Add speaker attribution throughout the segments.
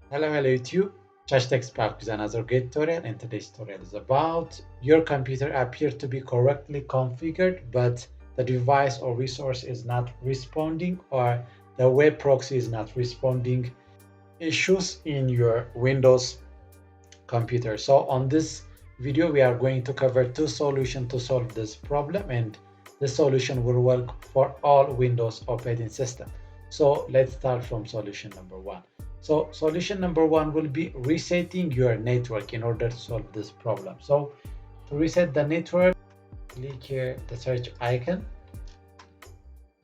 Speaker 1: Hello YouTube. Hashtag back with another great tutorial, and today's tutorial is about your computer appears to be correctly configured, but the device or resource is not responding, or the web proxy is not responding. Issues in your Windows computer. So on this video, we are going to cover two solutions to solve this problem, and the solution will work for all Windows operating system. So let's start from solution number one. So solution number one will be resetting your network in order to solve this problem. So to reset the network, click here the search icon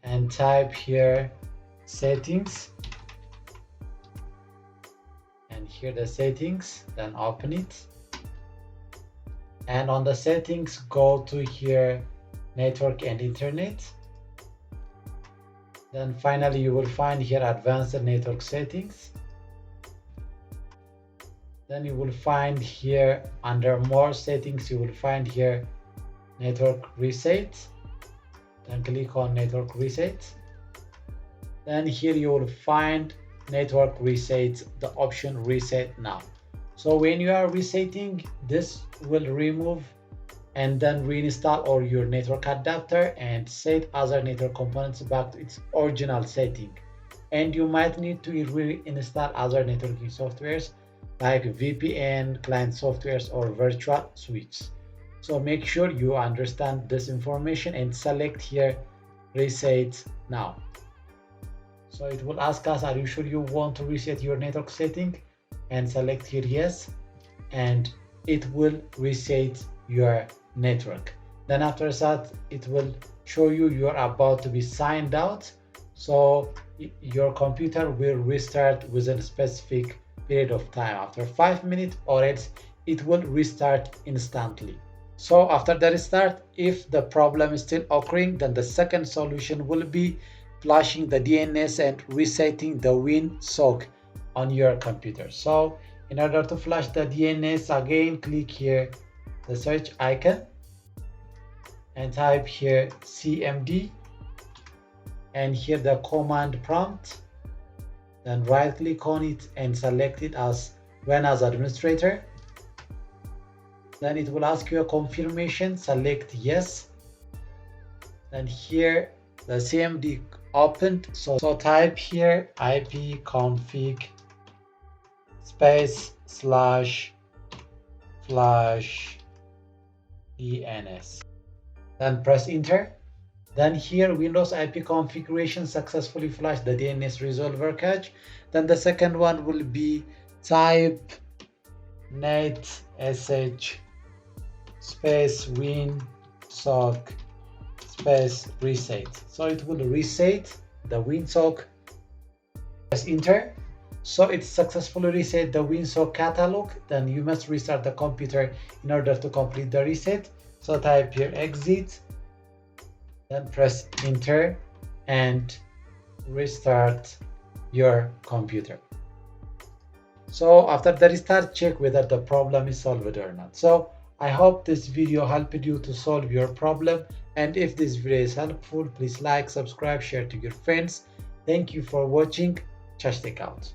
Speaker 1: and type here settings, and here the settings, then open it, and on the settings go to here network and internet. Then finally you will find here advanced network settings. Then you will find here under more settings, you will find here network reset. Then click on network reset. Then here you will find network reset, the option reset now. So when you are resetting, this will remove and then reinstall all your network adapter and set other network components back to its original setting. And you might need to reinstall other networking softwares like VPN, client softwares, or virtual switches. So make sure you understand this information and select here reset now. So it will ask us, are you sure you want to reset your network setting? And select here yes, and it will reset your network. Then after that, it will show you you're about to be signed out. So your computer will restart within a specific period of time, after 5 minutes, or else it will restart instantly. So after the restart, if the problem is still occurring, then the second solution will be flashing the DNS and resetting the WinSock on your computer. So in order to flash the DNS, again click here the search icon and type here cmd, and here the command prompt. Then right click on it and select it as run as administrator. Then it will ask you a confirmation, select yes. Then here the cmd opened, so type here ipconfig space /flash DNS. Then press enter. Then here Windows IP configuration successfully flashed the DNS resolver cache. Then the second one will be type net sh space winsock space reset. So it will reset the winsock. Press enter. So it successfully reset the winsock catalog. Then you must restart the computer in order to complete the reset. So type here exit, then press enter and restart your computer. So after the restart, check whether the problem is solved or not. So I hope this video helped you to solve your problem, and if this video is helpful, please like, subscribe, share to your friends. Thank you for watching. Hashtag out.